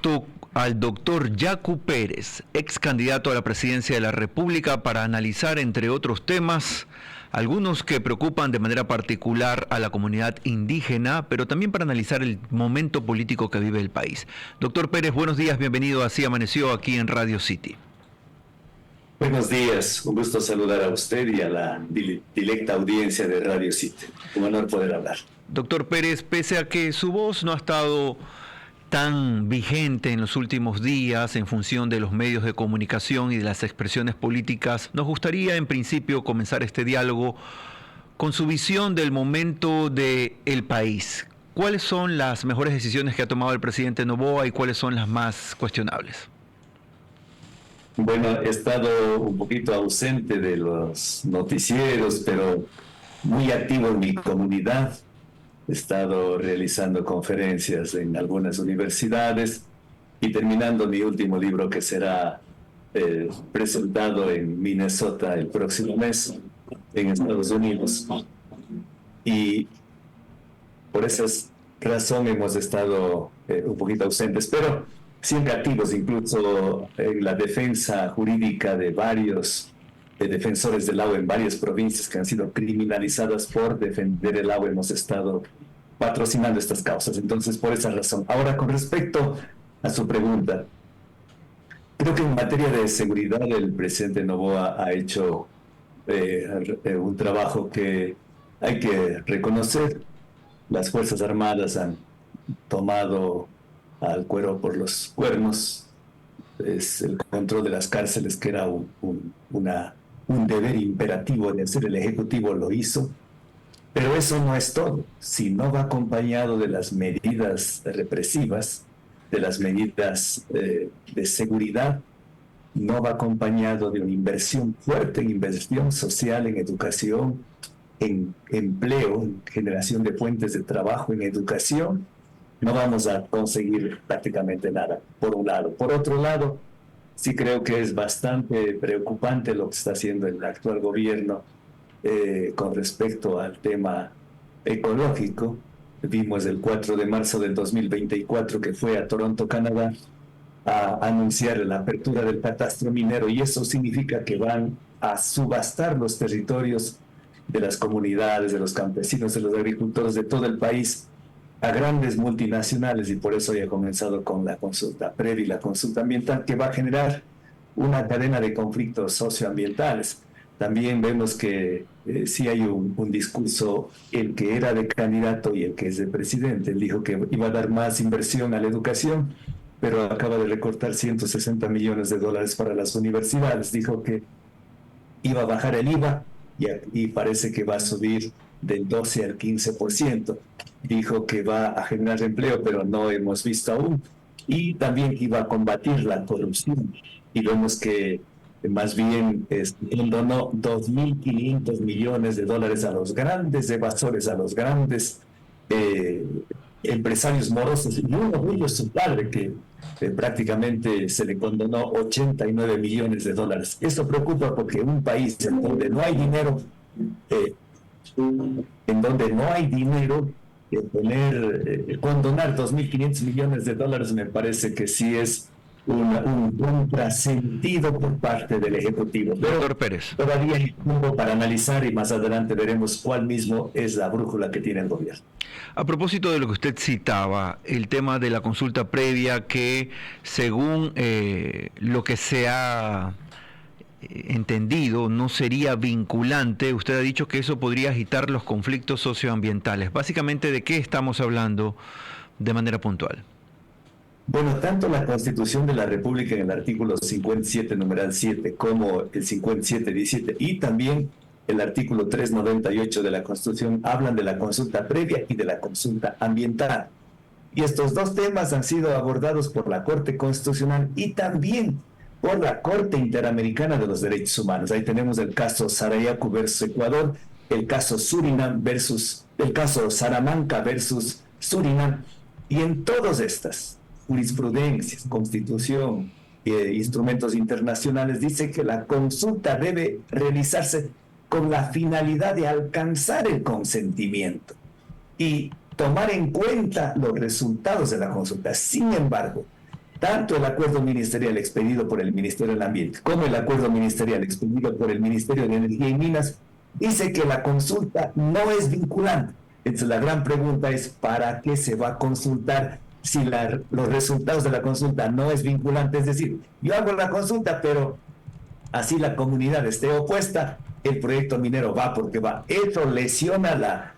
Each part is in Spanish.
junto al doctor Yacu Pérez, ex candidato a la presidencia de la República, para analizar, entre otros temas, algunos que preocupan de manera particular a la comunidad indígena, pero también para analizar el momento político que vive el país. Doctor Pérez, buenos días, bienvenido a Así Amaneció aquí en Radio City. Buenos días, un gusto saludar a usted y a la directa audiencia de Radio City. Un honor poder hablar. Doctor Pérez, pese a que su voz no ha estado tan vigente en los últimos días en función de los medios de comunicación y de las expresiones políticas, nos gustaría en principio comenzar este diálogo con su visión del momento del país. ¿Cuáles son las mejores decisiones que ha tomado el presidente Noboa y cuáles son las más cuestionables? Bueno, he estado un poquito ausente de los noticieros, pero muy activo en mi comunidad. He estado realizando conferencias en algunas universidades y terminando mi último libro que será presentado en Minnesota el próximo mes, en Estados Unidos. Y por esa razón hemos estado un poquito ausentes, pero siempre activos, incluso en la defensa jurídica de varios defensores del agua en varias provincias que han sido criminalizadas por defender el agua. Hemos estado patrocinando estas causas, entonces por esa razón. Ahora, con respecto a su pregunta, creo que en materia de seguridad el presidente Noboa ha hecho un trabajo que hay que reconocer. Las Fuerzas Armadas han tomado al cuero por los cuernos. Es el control de las cárceles, que era un deber imperativo de hacer el Ejecutivo, lo hizo. Pero eso no es todo. Si no va acompañado de las medidas represivas, de las medidas de seguridad, no va acompañado de una inversión fuerte en inversión social, en educación, en empleo, en generación de fuentes de trabajo, en educación, no vamos a conseguir prácticamente nada, por un lado. Por otro lado, sí creo que es bastante preocupante lo que está haciendo el actual gobierno con respecto al tema ecológico. Vimos el 4 de marzo del 2024 que fue a Toronto, Canadá, a anunciar la apertura del catastro minero, y eso significa que van a subastar los territorios de las comunidades, de los campesinos, de los agricultores de todo el país a grandes multinacionales, y por eso ya ha comenzado con la consulta previa y la consulta ambiental, que va a generar una cadena de conflictos socioambientales. También vemos que sí hay un discurso, el que era de candidato y el que es de presidente. Él dijo que iba a dar más inversión a la educación, pero acaba de recortar $160 millones para las universidades. Dijo que iba a bajar el IVA y parece que va a subir del 12 al 15%. Dijo que va a generar empleo, pero no hemos visto aún. Y también iba a combatir la corrupción. Y vemos que más bien él donó $2.500 millones a los grandes evasores, a los grandes empresarios morosos. Y uno de ellos, su padre, que prácticamente se le condonó $89 millones. Esto preocupa porque un país en donde no hay dinero, condonar $2.500 millones me parece que sí es un contrasentido por parte del Ejecutivo. Pero doctor Pérez, todavía hay tiempo para analizar y más adelante veremos cuál mismo es la brújula que tiene el gobierno. a propósito de lo que usted citaba, el tema de la consulta previa, que según lo que se ha entendido no sería vinculante, usted ha dicho que eso podría agitar los conflictos socioambientales. Básicamente, ¿de qué estamos hablando de manera puntual? Bueno, tanto la Constitución de la República en el artículo 57, numeral 7, como el 57, 17, y también el artículo 398 de la Constitución hablan de la consulta previa y de la consulta ambiental. Y estos dos temas han sido abordados por la Corte Constitucional y también por la Corte Interamericana de los Derechos Humanos. Ahí tenemos el caso Sarayaku versus Ecuador, el caso Salamanca versus Surinam, y en todas estas jurisprudencias, constitución, instrumentos internacionales, dice que la consulta debe realizarse con la finalidad de alcanzar el consentimiento y tomar en cuenta los resultados de la consulta. Sin embargo, tanto el acuerdo ministerial expedido por el Ministerio del Ambiente como el acuerdo ministerial expedido por el Ministerio de Energía y Minas dice que la consulta no es vinculante. Entonces la gran pregunta es, ¿para qué se va a consultar si los resultados de la consulta no es vinculante? Es decir, yo hago la consulta, pero así la comunidad esté opuesta, el proyecto minero va porque va. Eso lesiona la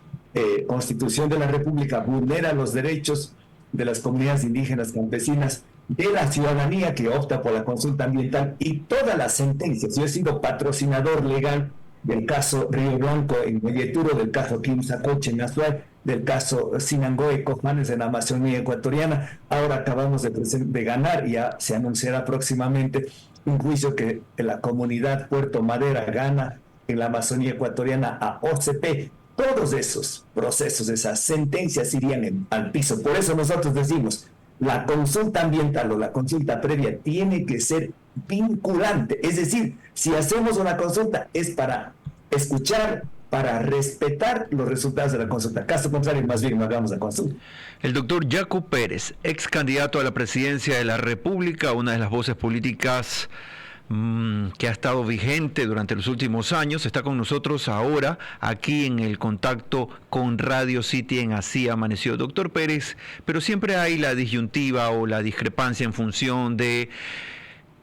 Constitución de la República, vulnera los derechos de las comunidades indígenas campesinas, de la ciudadanía que opta por la consulta ambiental y todas las sentencias. Yo he sido patrocinador legal del caso Río Blanco en Molleturo, del caso Quimsacoche en Azuay, del caso Sinangoe Cojuanes en la Amazonía ecuatoriana. Ahora acabamos de ganar y ya se anunciará próximamente un juicio que la comunidad Puerto Madera gana en la Amazonía ecuatoriana a OCP. Todos esos procesos, esas sentencias irían al piso. Por eso nosotros decimos, la consulta ambiental o la consulta previa tiene que ser vinculante. Es decir, si hacemos una consulta es para escuchar, para respetar los resultados de la consulta. Caso contrario, más bien no hagamos la consulta. El doctor Yacu Pérez, ex candidato a la presidencia de la República, una de las voces políticas que ha estado vigente durante los últimos años, está con nosotros ahora aquí en el contacto con Radio City en Así Amaneció. Doctor Pérez, pero siempre hay la disyuntiva o la discrepancia en función de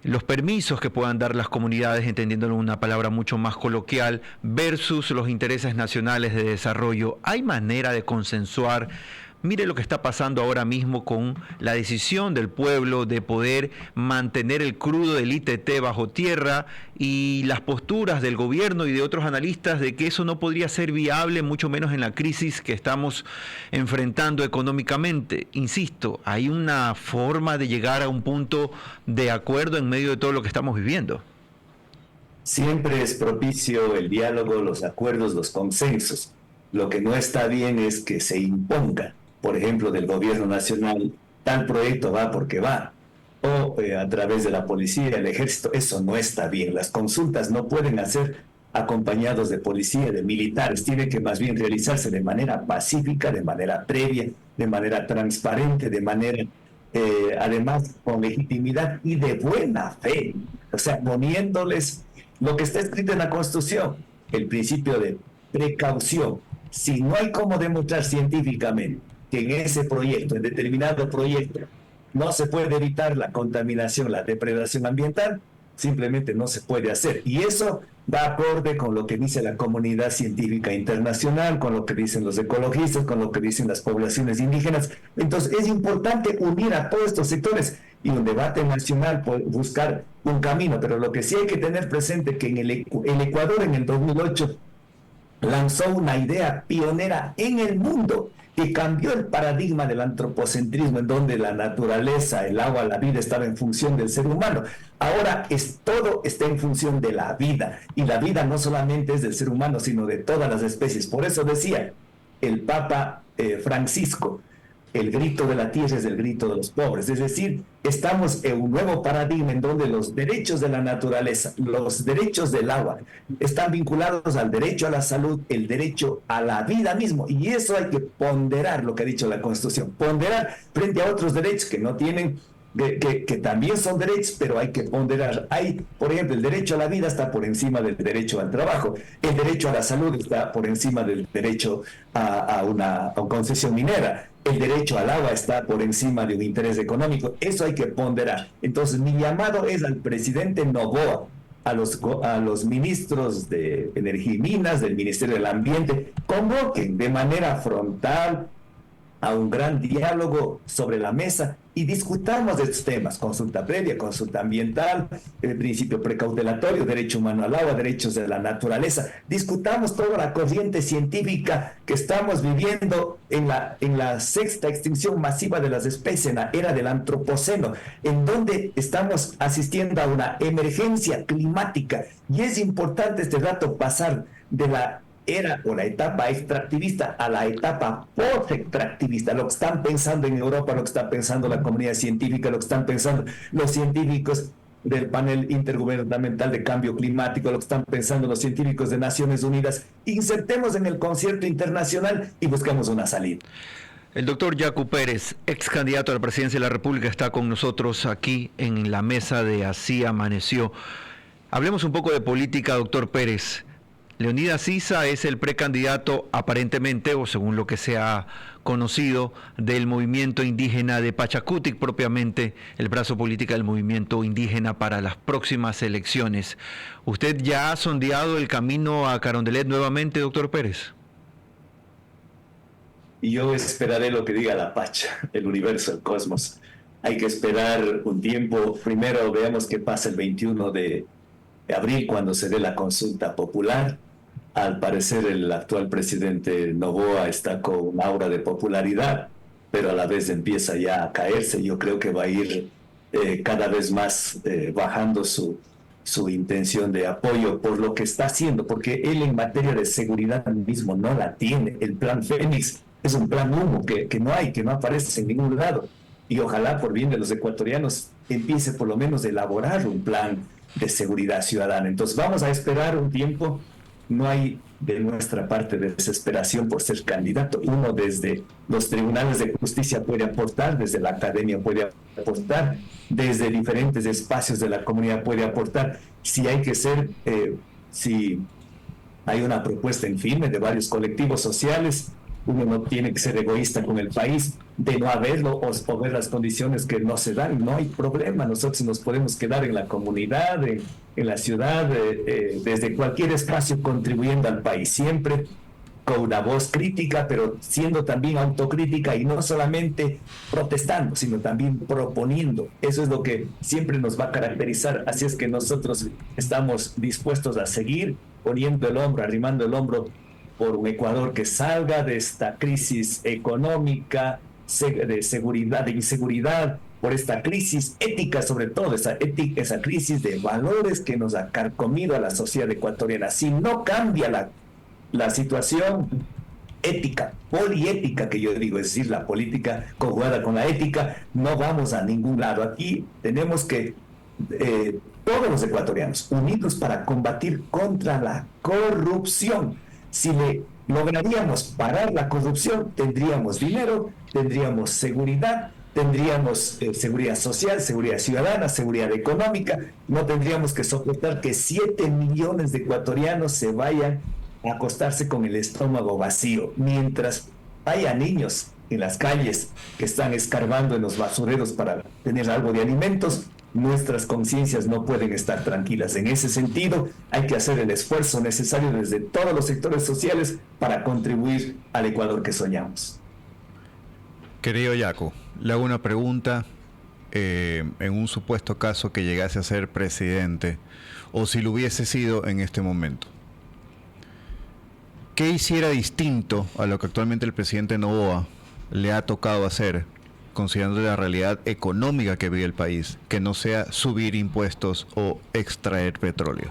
los permisos que puedan dar las comunidades, entendiéndolo en una palabra mucho más coloquial, versus los intereses nacionales de desarrollo. ¿Hay manera de consensuar? Mire lo que está pasando ahora mismo con la decisión del pueblo de poder mantener el crudo del ITT bajo tierra y las posturas del gobierno y de otros analistas de que eso no podría ser viable, mucho menos en la crisis que estamos enfrentando económicamente. Insisto, hay una forma de llegar a un punto de acuerdo en medio de todo lo que estamos viviendo. Siempre es propicio el diálogo, los acuerdos, los consensos. Lo que no está bien es que se imponga, por ejemplo, del gobierno nacional, tal proyecto va porque va, o a través de la policía, el ejército. Eso no está bien. Las consultas no pueden hacer acompañados de policía, de militares. Tiene que más bien realizarse de manera pacífica, de manera previa, de manera transparente, de manera, además, con legitimidad y de buena fe. O sea, poniéndoles lo que está escrito en la Constitución, el principio de precaución. Si no hay cómo demostrar científicamente que en ese proyecto, en determinado proyecto, no se puede evitar la contaminación, la depredación ambiental, simplemente no se puede hacer. Y eso va acorde con lo que dice la comunidad científica internacional, con lo que dicen los ecologistas, con lo que dicen las poblaciones indígenas. Entonces es importante unir a todos estos sectores y un debate nacional por buscar un camino. Pero lo que sí hay que tener presente que en el Ecuador en el 2008 lanzó una idea pionera en el mundo que cambió el paradigma del antropocentrismo, en donde la naturaleza, el agua, la vida estaba en función del ser humano. Ahora todo está en función de la vida, y la vida no solamente es del ser humano, sino de todas las especies. Por eso decía el Papa Francisco, el grito de la tierra es el grito de los pobres. Es decir, estamos en un nuevo paradigma en donde los derechos de la naturaleza, los derechos del agua, están vinculados al derecho a la salud, el derecho a la vida mismo. Y eso hay que ponderar, lo que ha dicho la Constitución, ponderar frente a otros derechos que no tienen, que también son derechos, pero hay que ponderar. Hay, por ejemplo, el derecho a la vida está por encima del derecho al trabajo, el derecho a la salud está por encima del derecho a una concesión minera, el derecho al agua está por encima de un interés económico. Eso hay que ponderar. Entonces, mi llamado es al presidente Noboa, a los ministros de Energía y Minas, del Ministerio del Ambiente, convoquen de manera frontal a un gran diálogo sobre la mesa y discutamos de estos temas: consulta previa, consulta ambiental, el principio precautelatorio, derecho humano al agua, derechos de la naturaleza. Discutamos toda la corriente científica que estamos viviendo en la sexta extinción masiva de las especies, en la era del antropoceno, en donde estamos asistiendo a una emergencia climática, y es importante este rato pasar de la era o la etapa extractivista a la etapa post-extractivista. Lo que están pensando en Europa, lo que está pensando la comunidad científica, lo que están pensando los científicos del panel intergubernamental de cambio climático, lo que están pensando los científicos de Naciones Unidas. Insertemos en el concierto internacional y buscamos una salida. El doctor Yacu Pérez, ex candidato a la presidencia de la República, está con nosotros aquí en la mesa de Así Amaneció. Hablemos un poco de política, doctor Pérez. Leonidas Sisa es el precandidato, aparentemente, o según lo que se ha conocido, del movimiento indígena de Pachacutic, propiamente el brazo político del movimiento indígena para las próximas elecciones. ¿Usted ya ha sondeado el camino a Carondelet nuevamente, doctor Pérez? Y yo esperaré lo que diga la Pacha, el universo, el cosmos. Hay que esperar un tiempo. Primero veamos qué pasa el 21 de abril, cuando se dé la consulta popular. Al parecer el actual presidente Noboa está con un aura de popularidad, pero a la vez empieza ya a caerse. Yo creo que va a ir cada vez más bajando su intención de apoyo por lo que está haciendo, porque él en materia de seguridad mismo no la tiene. El plan Fénix es un plan humo que no hay, que no aparece en ningún lado. Y ojalá, por bien de los ecuatorianos, empiece por lo menos a elaborar un plan de seguridad ciudadana. Entonces vamos a esperar un tiempo. No hay de nuestra parte desesperación por ser candidato. Uno desde los tribunales de justicia puede aportar, desde la academia puede aportar, desde diferentes espacios de la comunidad puede aportar. Si hay que ser, si hay una propuesta en firme de varios colectivos sociales, uno no tiene que ser egoísta con el país, de no haberlo o ver las condiciones que no se dan. No hay problema, nosotros nos podemos quedar en la comunidad, en la ciudad, desde cualquier espacio contribuyendo al país, siempre con una voz crítica, pero siendo también autocrítica y no solamente protestando, sino también proponiendo. Eso es lo que siempre nos va a caracterizar. Así es que nosotros estamos dispuestos a seguir poniendo el hombro, arrimando el hombro por un Ecuador que salga de esta crisis económica, de seguridad, de inseguridad, por esta crisis ética, sobre todo esa crisis de valores que nos ha carcomido a la sociedad ecuatoriana. Si no cambia la situación ética, poliética que yo digo, es decir, la política conjugada con la ética, no vamos a ningún lado. Aquí tenemos que todos los ecuatorianos unidos para combatir contra la corrupción. Si lograríamos parar la corrupción, tendríamos dinero, tendríamos seguridad, tendríamos seguridad social, seguridad ciudadana, seguridad económica. No tendríamos que soportar que 7 millones de ecuatorianos se vayan a acostarse con el estómago vacío, mientras haya niños en las calles que están escarbando en los basureros para tener algo de alimentos. Nuestras conciencias no pueden estar tranquilas. En ese sentido, hay que hacer el esfuerzo necesario desde todos los sectores sociales para contribuir al Ecuador que soñamos. Querido Yacu, le hago una pregunta. En un supuesto caso que llegase a ser presidente, o si lo hubiese sido en este momento, ¿qué hiciera distinto a lo que actualmente el presidente Noboa le ha tocado hacer, considerando la realidad económica que vive el país, que no sea subir impuestos o extraer petróleo?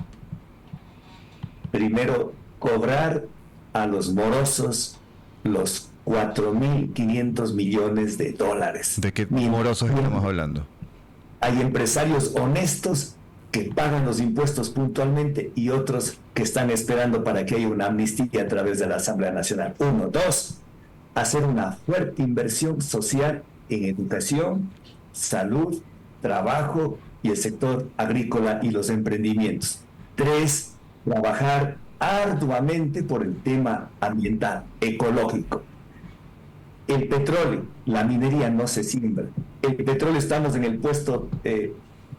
Primero, cobrar a los morosos los 4.500 millones de dólares. ¿De qué morosos estamos hablando? Hay empresarios honestos que pagan los impuestos puntualmente y otros que están esperando para que haya una amnistía a través de la Asamblea Nacional. 1, 2, hacer una fuerte inversión social en educación, salud, trabajo y el sector agrícola y los emprendimientos. 3, trabajar arduamente por el tema ambiental, ecológico. El petróleo, la minería no se siembra. El petróleo estamos en el puesto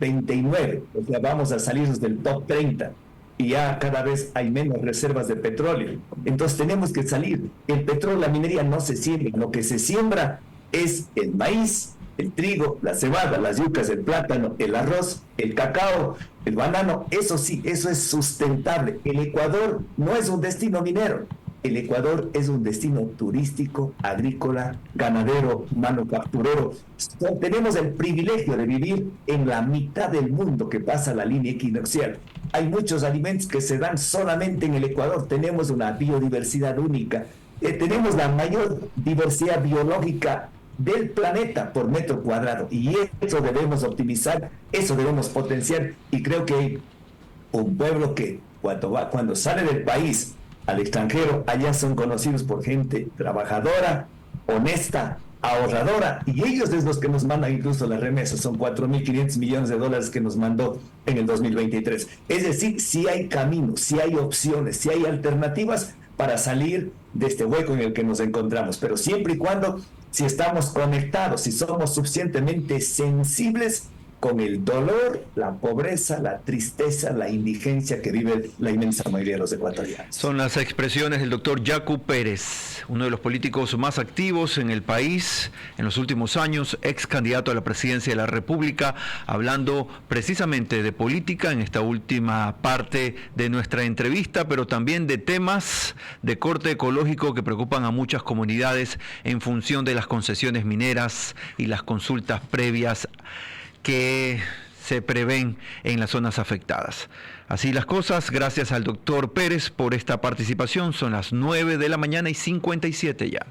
29, o sea, vamos a salirnos del top 30 y ya cada vez hay menos reservas de petróleo. Entonces tenemos que salir. El petróleo, la minería no se siembra. Lo que se siembra es el maíz, el trigo, la cebada, las yucas, el plátano, el arroz, el cacao, el banano. Eso sí, eso es sustentable. El Ecuador no es un destino minero. El Ecuador es un destino turístico, agrícola, ganadero, manufacturero. Tenemos el privilegio de vivir en la mitad del mundo que pasa la línea equinoccial. Hay muchos alimentos que se dan solamente en el Ecuador. Tenemos una biodiversidad única. Tenemos la mayor diversidad biológica del planeta por metro cuadrado. Y eso debemos optimizar, eso debemos potenciar. Y creo que hay un pueblo que cuando sale del país al extranjero, allá son conocidos por gente trabajadora, honesta, ahorradora, y ellos es los que nos mandan incluso las remesas, son 4.500 millones de dólares que nos mandó en el 2023. Es decir, si hay caminos, si hay opciones, si hay alternativas para salir de este hueco en el que nos encontramos, pero siempre y cuando, si estamos conectados, si somos suficientemente sensibles con el dolor, la pobreza, la tristeza, la indigencia que vive la inmensa mayoría de los ecuatorianos. Son las expresiones del doctor Yacu Pérez, uno de los políticos más activos en el país en los últimos años, ex candidato a la presidencia de la República, hablando precisamente de política en esta última parte de nuestra entrevista, pero también de temas de corte ecológico que preocupan a muchas comunidades en función de las concesiones mineras y las consultas previas que se prevén en las zonas afectadas. Así las cosas, gracias al doctor Pérez por esta participación. Son las 9 de la mañana y 57 ya.